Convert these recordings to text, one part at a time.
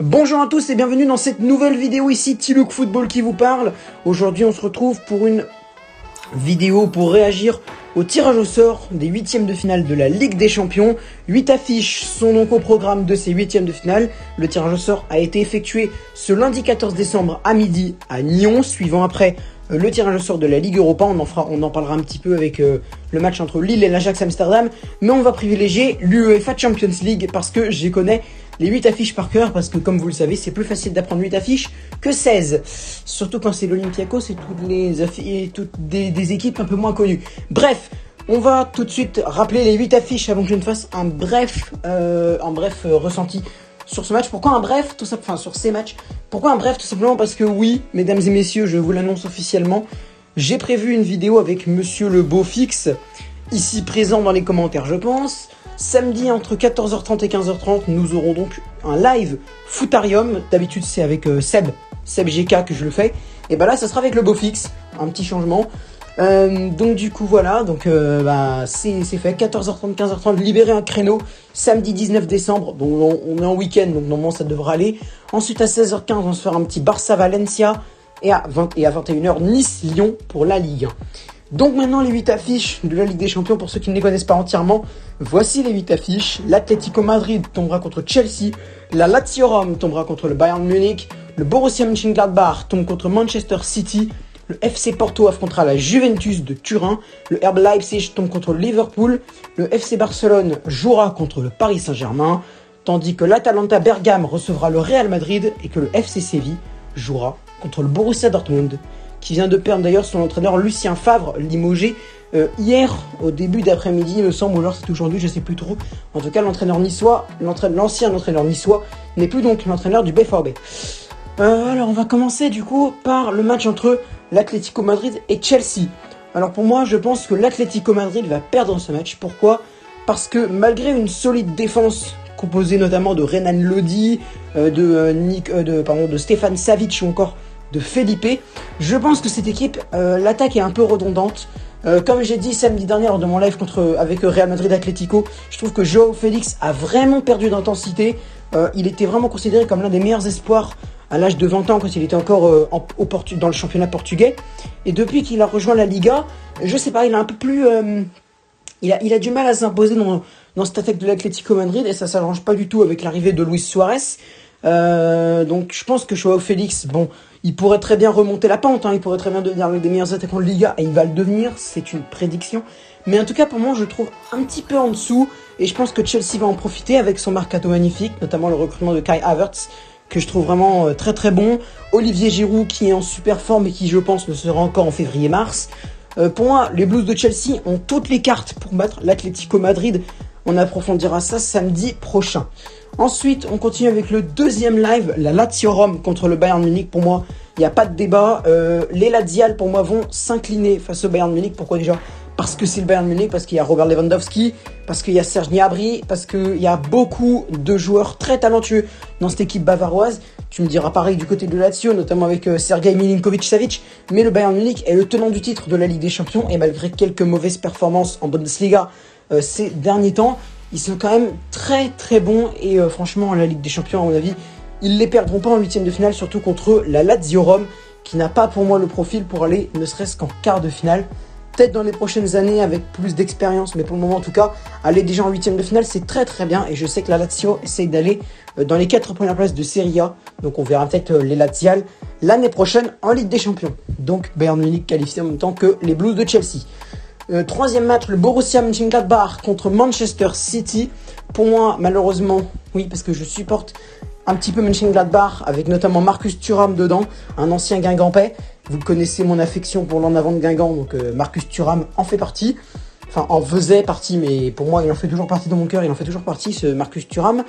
Bonjour à tous et bienvenue dans cette nouvelle vidéo ici, T-Look Football qui vous parle. Aujourd'hui on se retrouve pour une vidéo pour réagir au tirage au sort des huitièmes de finale de la Ligue des Champions. 8 affiches sont donc au programme de ces huitièmes de finale. Le tirage au sort a été effectué ce lundi 14 décembre à midi à Nyon, suivant après le tirage au sort de la Ligue Europa. On en parlera un petit peu avec le match entre Lille et l'Ajax Amsterdam. Mais on va privilégier l'UEFA Champions League parce que j'y connais les 8 affiches par cœur, parce que comme vous le savez, c'est plus facile d'apprendre 8 affiches que 16. Surtout quand c'est l'Olympiakos et toutes des équipes un peu moins connues. Bref, on va tout de suite rappeler les 8 affiches avant que je ne fasse un bref ressenti sur ce match. Pourquoi un bref? Sur ces matchs. Pourquoi un bref? Tout simplement parce que oui, mesdames et messieurs, je vous l'annonce officiellement, j'ai prévu une vidéo avec Monsieur le Beau Fixe, ici présent dans les commentaires je pense. Samedi entre 14h30 et 15h30, nous aurons donc un live Footarium. D'habitude c'est avec Seb GK que je le fais. Et bah là ça sera avec le Beau Fixe, un petit changement. Donc du coup voilà, donc c'est fait, 14h30, 15h30, libérer un créneau, samedi 19 décembre, donc on est en week-end, donc normalement ça devrait aller. Ensuite à 16h15, on va se faire un petit Barça-Valencia, et à 21h, Nice-Lyon pour la Ligue 1. Donc maintenant les 8 affiches de la Ligue des Champions, pour ceux qui ne les connaissent pas entièrement, voici les 8 affiches. L'Atlético Madrid tombera contre Chelsea, la Lazio Rome tombera contre le Bayern Munich, le Borussia Mönchengladbach tombe contre Manchester City, le FC Porto affrontera la Juventus de Turin, le RB Leipzig tombe contre le Liverpool, le FC Barcelone jouera contre le Paris Saint-Germain, tandis que l'Atalanta Bergame recevra le Real Madrid et que le FC Séville jouera contre le Borussia Dortmund, qui vient de perdre d'ailleurs son entraîneur Lucien Favre, limogé hier au début d'après-midi, il me semble, ou alors c'est aujourd'hui, je sais plus trop. En tout cas, l'ancien entraîneur niçois n'est plus donc l'entraîneur du BVB. Alors on va commencer du coup par le match entre l'Atlético Madrid et Chelsea. Alors pour moi, je pense que l'Atlético Madrid va perdre ce match. Pourquoi? Parce que malgré une solide défense composée notamment de Renan Lodi, de Stefan Savic ou encore de Felipe, je pense que cette équipe, l'attaque est un peu redondante. Comme j'ai dit samedi dernier lors de mon live avec Real Madrid Atlético, je trouve que Joao Félix a vraiment perdu d'intensité. Il était vraiment considéré comme l'un des meilleurs espoirs à l'âge de 20 ans quand il était encore dans le championnat portugais. Et depuis qu'il a rejoint la Liga, je sais pas, il a un peu plus... il a du mal à s'imposer dans cette attaque de l'Atlético Madrid, et ça s'arrange pas du tout avec l'arrivée de Luis Suarez. Donc je pense que Joao Félix, bon, il pourrait très bien remonter la pente, il pourrait très bien devenir l'un des meilleurs attaquants de Liga, et il va le devenir, c'est une prédiction. Mais en tout cas pour moi je le trouve un petit peu en dessous, et je pense que Chelsea va en profiter avec son mercato magnifique, notamment le recrutement de Kai Havertz, que je trouve vraiment très très bon. Olivier Giroud qui est en super forme et qui je pense ne sera encore en février-mars. Pour moi les Blues de Chelsea ont toutes les cartes pour battre l'Atlético Madrid. On approfondira ça samedi prochain. Ensuite, on continue avec le deuxième live, la Lazio Rome contre le Bayern Munich. Pour moi, il n'y a pas de débat. Les Laziales, pour moi, vont s'incliner face au Bayern Munich. Pourquoi déjà? Parce que c'est le Bayern Munich, parce qu'il y a Robert Lewandowski, parce qu'il y a Serge Gnabry, parce qu'il y a beaucoup de joueurs très talentueux dans cette équipe bavaroise. Tu me diras pareil du côté de Lazio, notamment avec Sergej Milinkovic-Savic. Mais le Bayern Munich est le tenant du titre de la Ligue des Champions, et malgré quelques mauvaises performances en Bundesliga ces derniers temps, ils sont quand même très très bons, et franchement la Ligue des Champions, à mon avis, ils les perdront pas en huitième de finale, surtout contre la Lazio Rome, qui n'a pas pour moi le profil pour aller ne serait-ce qu'en quart de finale. Peut-être dans les prochaines années avec plus d'expérience, mais pour le moment en tout cas, aller déjà en huitième de finale c'est très très bien, et je sais que la Lazio essaye d'aller dans les 4 premières places de Serie A, donc on verra peut-être les Laziales l'année prochaine en Ligue des Champions. Donc Bayern Munich qualifié en même temps que les Blues de Chelsea. Troisième match, le Borussia Mönchengladbach contre Manchester City. Pour moi, malheureusement, oui, parce que je supporte un petit peu Mönchengladbach, avec notamment Marcus Thuram dedans, un ancien Guingampais. Vous connaissez mon affection pour l'en avant de Guingamp, donc Marcus Thuram en fait partie. Enfin, en faisait partie, mais pour moi, il en fait toujours partie dans mon cœur, il en fait toujours partie, ce Marcus Thuram,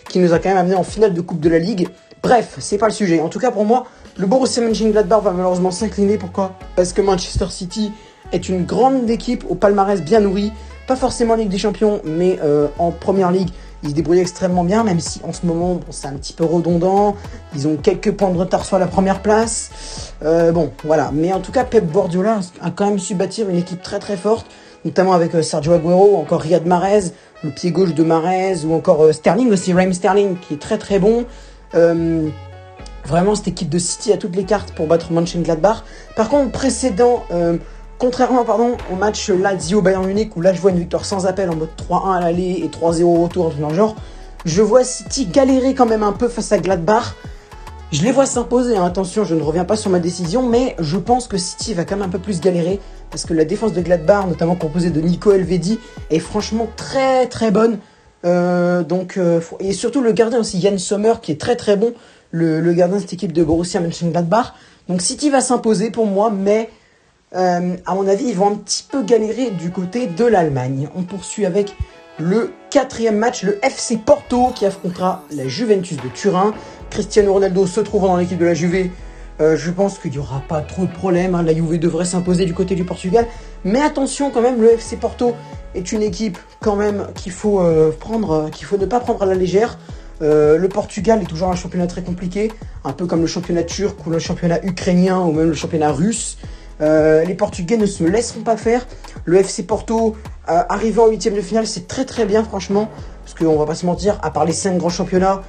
qui nous a quand même amené en finale de Coupe de la Ligue. Bref, c'est pas le sujet. En tout cas, pour moi, le Borussia Mönchengladbach va malheureusement s'incliner. Pourquoi? Parce que Manchester City est une grande équipe au palmarès bien nourri, pas forcément en Ligue des Champions, mais en Première Ligue, ils se débrouillent extrêmement bien, même si en ce moment, c'est un petit peu redondant, ils ont quelques points de retard sur la première place, bon, voilà. Mais en tout cas, Pep Guardiola a quand même su bâtir une équipe très très forte, notamment avec Sergio Aguero, ou encore Riyad Mahrez, le pied gauche de Mahrez, ou encore Sterling aussi, Raheem Sterling, qui est très très bon. Vraiment, cette équipe de City a toutes les cartes pour battre Mönchengladbach. Par contre, contrairement au match Lazio-Bayern Munich, où là je vois une victoire sans appel en mode 3-1 à l'aller et 3-0 au retour, dans le genre, je vois City galérer quand même un peu face à Gladbach. Je les vois s'imposer, hein. Attention, je ne reviens pas sur ma décision, mais je pense que City va quand même un peu plus galérer, parce que la défense de Gladbach, notamment composée de Nico Elvedi, est franchement très très bonne. Et surtout le gardien aussi, Yann Sommer, qui est très très bon, le gardien de cette équipe de Borussia Mönchengladbach. Donc City va s'imposer pour moi, mais à mon avis, ils vont un petit peu galérer du côté de l'Allemagne. On poursuit avec le 4e match, le FC Porto qui affrontera la Juventus de Turin. Cristiano Ronaldo se trouvant dans l'équipe de la Juve, je pense qu'il n'y aura pas trop de problèmes, hein. La Juve devrait s'imposer du côté du Portugal. Mais attention quand même, le FC Porto est une équipe quand même qu'il faut ne pas prendre à la légère. Le Portugal est toujours un championnat très compliqué, un peu comme le championnat turc ou le championnat ukrainien ou même le championnat russe. Les Portugais ne se laisseront pas faire. Le FC Porto, arrivé en 8e de finale, c'est très très bien franchement. Parce qu'on va pas se mentir, à part les 5 grands championnats,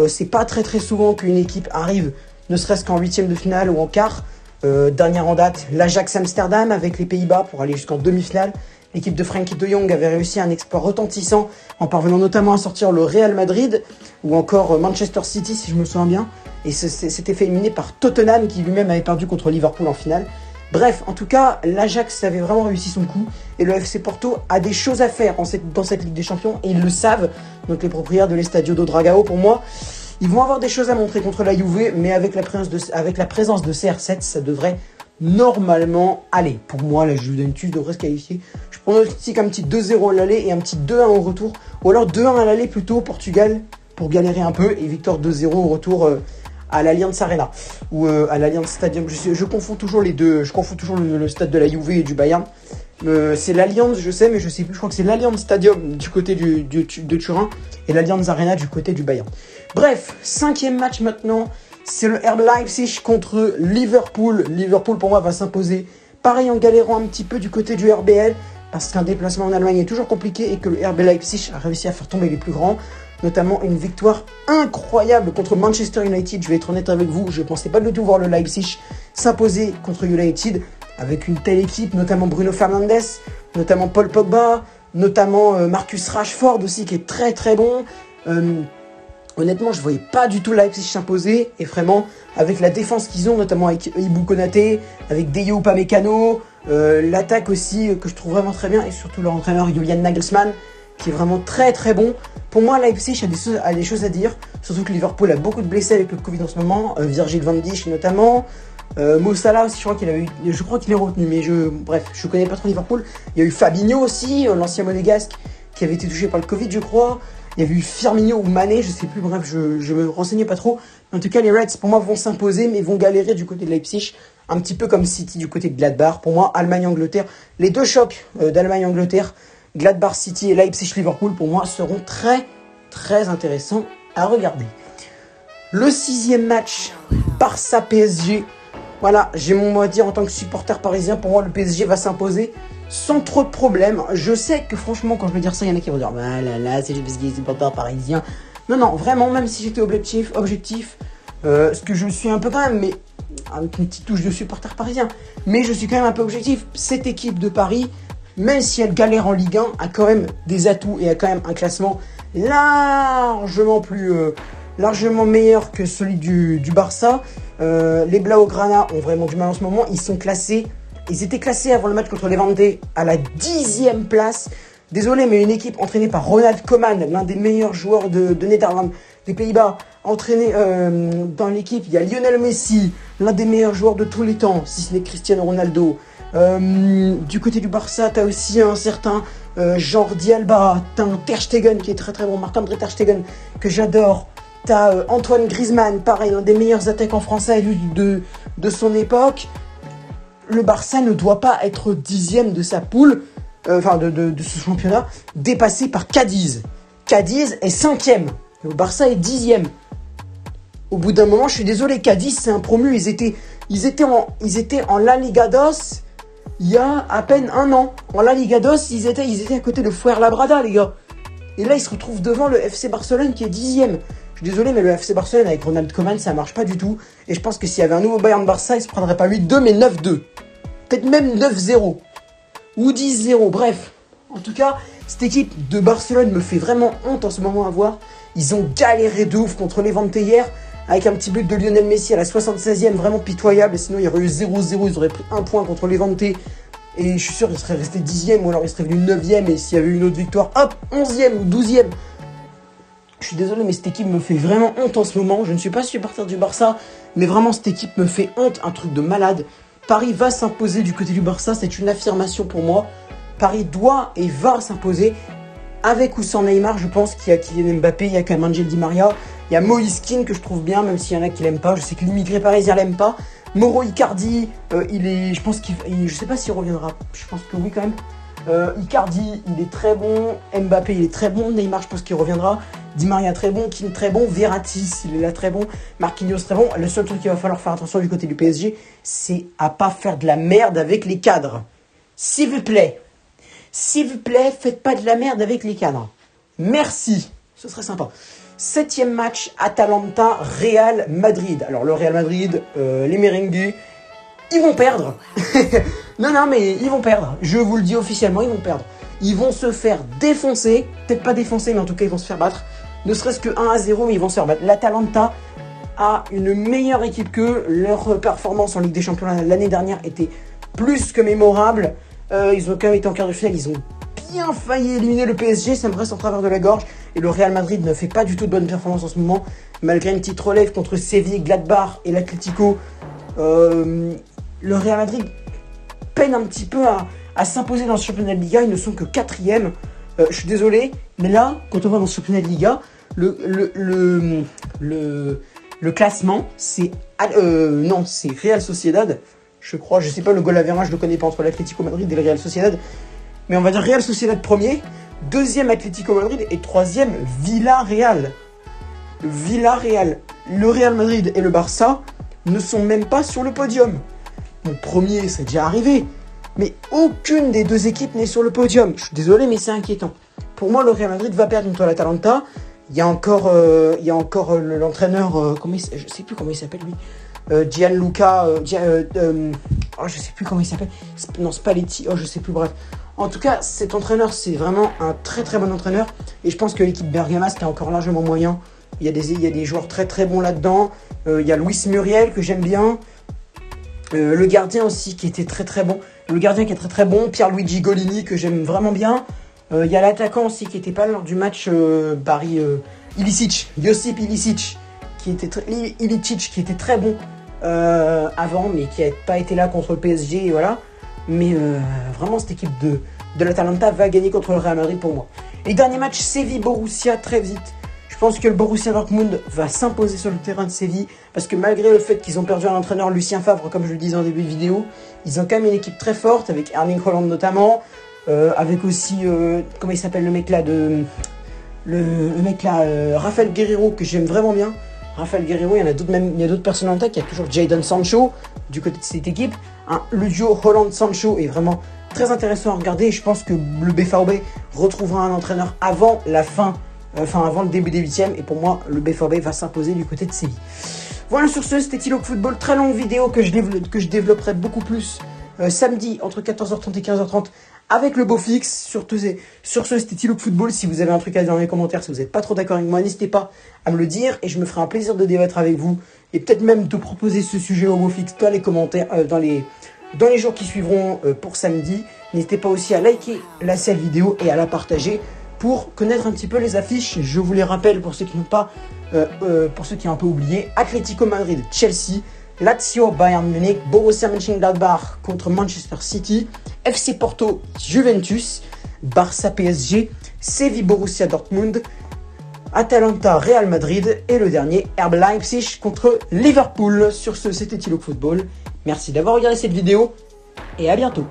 c'est pas très très souvent qu'une équipe arrive, ne serait-ce qu'en 8e de finale ou en quart. Dernière en date, l'Ajax Amsterdam avec les Pays-Bas pour aller jusqu'en demi-finale. L'équipe de Frenkie de Jong avait réussi un exploit retentissant en parvenant notamment à sortir le Real Madrid ou encore Manchester City si je me souviens bien. Et c'était fait éliminer par Tottenham qui lui-même avait perdu contre Liverpool en finale. Bref, en tout cas, l'Ajax avait vraiment réussi son coup et le FC Porto a des choses à faire dans cette Ligue des Champions et ils le savent. Donc les propriétaires de l'Estadio do Dragao, pour moi, ils vont avoir des choses à montrer contre la Juve, mais avec la présence de CR7, ça devrait normalement aller. Pour moi, la Juventus devrait se qualifier. Je pronostique un petit 2-0 à l'aller et un petit 2-1 au retour. Ou alors 2-1 à l'aller plutôt, Portugal, pour galérer un peu, et victoire 2-0 au retour à l'Allianz Arena ou à l'Allianz Stadium. Je confonds toujours les deux. Je confonds toujours le stade de la Juve et du Bayern. C'est l'Allianz, je sais, mais je sais plus. Je crois que c'est l'Allianz Stadium du côté de Turin et l'Allianz Arena du côté du Bayern. Bref, 5e match maintenant. C'est le RB Leipzig contre Liverpool. Liverpool, pour moi, va s'imposer. Pareil, en galérant un petit peu du côté du RBL, parce qu'un déplacement en Allemagne est toujours compliqué et que le RB Leipzig a réussi à faire tomber les plus grands. Notamment une victoire incroyable contre Manchester United. Je vais être honnête avec vous, je ne pensais pas du tout voir le Leipzig s'imposer contre United avec une telle équipe, notamment Bruno Fernandes, notamment Paul Pogba, notamment Marcus Rashford aussi qui est très très bon. Honnêtement, je ne voyais pas du tout Leipzig s'imposer. Et vraiment, avec la défense qu'ils ont, notamment avec Ibou Konaté, avec Deyo Upamecano, l'attaque aussi que je trouve vraiment très bien, et surtout leur entraîneur Julian Nagelsmann, qui est vraiment très très bon. Pour moi, Leipzig a des choses à dire, surtout que Liverpool a beaucoup de blessés avec le Covid en ce moment, Virgil van Dijk notamment, Mo Salah aussi, je crois qu'il est retenu, mais bref, je connais pas trop Liverpool. Il y a eu Fabinho aussi, l'ancien monégasque, qui avait été touché par le Covid, je crois. Il y avait eu Firmino ou Mané, je sais plus, bref, je me renseignais pas trop. En tout cas, les Reds, pour moi, vont s'imposer, mais vont galérer du côté de Leipzig, un petit peu comme City du côté de Gladbach. Pour moi, Allemagne-Angleterre, les deux chocs d'Allemagne-Angleterre, Gladbach City et Leipzig-Liverpool, pour moi, seront très, très intéressants à regarder. Le 6e match, Barça-PSG. Voilà, j'ai mon mot à dire en tant que supporter parisien. Pour moi, le PSG va s'imposer sans trop de problèmes. Je sais que franchement, quand je vais dire ça, il y en a qui vont dire « Ah là là, c'est le PSG, supporter parisien. » Non, non, vraiment, même si j'étais objectif, ce que je suis un peu quand même, mais avec une petite touche de supporter parisien. Mais je suis quand même un peu objectif. Cette équipe de Paris, même si elle galère en Ligue 1, a quand même des atouts et a quand même un classement largement meilleur que celui du Barça. Les Blaugrana ont vraiment du mal en ce moment. Ils étaient classés avant le match contre Levante à la 10e place. Désolé, mais une équipe entraînée par Ronald Koeman, l'un des meilleurs joueurs de Netherlands, des Pays-Bas, entraîné dans l'équipe, il y a Lionel Messi, l'un des meilleurs joueurs de tous les temps, si ce n'est Cristiano Ronaldo. Du côté du Barça, t'as aussi un certain Jordi Alba, t'as un Ter Stegen qui est très très bon, Marc-André Ter Stegen, que j'adore. T'as Antoine Griezmann, pareil, un des meilleurs attaquants français de son époque. Le Barça ne doit pas être 10e de sa poule, de ce championnat, dépassé par Cadiz. Cadiz est 5e, le Barça est 10e. Au bout d'un moment, je suis désolé, Cadiz c'est un promu, ils étaient en La Liga DOS il y a à peine un an. En La Liga DOS, ils étaient à côté de Fuenlabrada, les gars. Et là, ils se retrouvent devant le FC Barcelone qui est 10e. Je suis désolé, mais le FC Barcelone avec Ronald Koeman, ça marche pas du tout. Et je pense que s'il y avait un nouveau Bayern-Barça, il se prendrait pas 8-2, mais 9-2. Peut-être même 9-0. Ou 10-0, bref. En tout cas, cette équipe de Barcelone me fait vraiment honte en ce moment à voir. Ils ont galéré de ouf contre Levante hier, avec un petit but de Lionel Messi à la 76e, vraiment pitoyable. Et sinon, il y aurait eu 0-0, ils auraient pris un point contre Levante. Et je suis sûr qu'ils seraient restés 10e, ou alors ils seraient venus 9e. Et s'il y avait eu une autre victoire, hop, 11e ou 12e. Je suis désolé, mais cette équipe me fait vraiment honte en ce moment. Je ne suis pas supporter du Barça, mais vraiment cette équipe me fait honte, un truc de malade. Paris va s'imposer du côté du Barça, c'est une affirmation pour moi. Paris doit et va s'imposer, avec ou sans Neymar. Je pense qu'il y a Kylian Mbappé, il y a quand même Angel Di Maria, il y a Moïse Kean que je trouve bien, même s'il y en a qui l'aiment pas. Je sais que l'immigré parisien l'aime pas. Mauro Icardi, je pense je sais pas s'il reviendra. Je pense que oui quand même. Icardi, il est très bon. Mbappé, il est très bon. Neymar, je pense qu'il reviendra. Di Maria, très bon. Kean, très bon. Verratti, il est là, très bon. Marquinhos, très bon. Le seul truc qu'il va falloir faire attention du côté du PSG, c'est à pas faire de la merde avec les cadres. S'il vous plaît, faites pas de la merde avec les cadres. Merci, ce serait sympa. 7e match, Atalanta, Real Madrid. Alors le Real Madrid, les merengues, ils vont perdre. non, mais ils vont perdre. Je vous le dis officiellement, ils vont perdre. Ils vont se faire défoncer. Peut-être pas défoncer, mais en tout cas, ils vont se faire battre. Ne serait-ce que 1-0, mais ils vont se faire battre. L'Atalanta a une meilleure équipe qu'eux. Leur performance en Ligue des Champions l'année dernière était plus que mémorable. Ils ont quand même été en quart de finale. Ils ont bien failli éliminer le PSG. Ça me reste en travers de la gorge. Et le Real Madrid ne fait pas du tout de bonne performance en ce moment. Malgré une petite relève contre Séville, Gladbach et l'Atlético. Le Real Madrid peine un petit peu à s'imposer dans ce championnat de Liga. Ils ne sont que 4e. Je suis désolé, mais là, quand on va dans ce championnat de Liga, le classement, c'est Real Sociedad. Je crois, je sais pas, le goal average, je le connais pas entre l'Atlético Madrid et le Real Sociedad. Mais on va dire Real Sociedad premier, 2e Atlético Madrid et 3e Villarreal. Le Real Madrid et le Barça ne sont même pas sur le podium. Mon premier, c'est déjà arrivé. Mais aucune des deux équipes n'est sur le podium. Je suis désolé, mais c'est inquiétant. Pour moi, le Real Madrid va perdre contre l'Atalanta. Il y a encore l'entraîneur, je sais plus comment il s'appelle lui. Gianluca, je sais plus comment il s'appelle. Non, Spalletti, je sais plus, bref. En tout cas, cet entraîneur, c'est vraiment un très très bon entraîneur. Et je pense que l'équipe Bergama, c'était encore largement moyen. Il y a des joueurs très très bons là-dedans. Il y a Luis Muriel que j'aime bien. Le gardien aussi qui était très très bon. Le gardien qui est très très bon. Pierluigi Golini que j'aime vraiment bien. Il y a l'attaquant aussi qui était pas lors du match Paris Ilicic. Josip Ilicic qui était très bon avant, mais qui n'a pas été là contre le PSG. Et voilà. Mais vraiment cette équipe de l'Atalanta va gagner contre le Real Madrid pour moi. Et dernier match, Séville-Borussia, très vite. Je pense que le Borussia Dortmund va s'imposer sur le terrain de Séville parce que malgré le fait qu'ils ont perdu un entraîneur, Lucien Favre, comme je le disais en début de vidéo, ils ont quand même une équipe très forte avec Erling Haaland notamment, avec aussi, comment il s'appelle le mec là, Rafael Guerreiro que j'aime vraiment bien. Rafael Guerreiro, il y a d'autres personnes en tête, il y a toujours Jadon Sancho du côté de cette équipe. Le duo Haaland-Sancho est vraiment très intéressant à regarder. Je pense que le BVB retrouvera un entraîneur avant avant le début des 8e. Et pour moi, le BVB va s'imposer du côté de Séville. Voilà, sur ce, c'était Tilo Football. Très longue vidéo que je développerai beaucoup plus samedi entre 14h30 et 15h30 avec le beau fixe. Sur ce, c'était Tilo Football. Si vous avez un truc à dire dans les commentaires, si vous n'êtes pas trop d'accord avec moi, n'hésitez pas à me le dire. Et je me ferai un plaisir de débattre avec vous. Et peut-être même de proposer ce sujet au beau fixe dans les commentaires, dans les jours qui suivront pour samedi. N'hésitez pas aussi à liker cette vidéo et à la partager pour connaître un petit peu les affiches. Je vous les rappelle pour ceux qui n'ont pas, pour ceux qui ont un peu oublié. Atlético Madrid, Chelsea, Lazio, Bayern Munich, Borussia Mönchengladbach contre Manchester City, FC Porto, Juventus, Barça PSG, Séville, Borussia Dortmund, Atalanta, Real Madrid et le dernier, RB Leipzig contre Liverpool. Sur ce, c'était Tilo Football. Merci d'avoir regardé cette vidéo et à bientôt.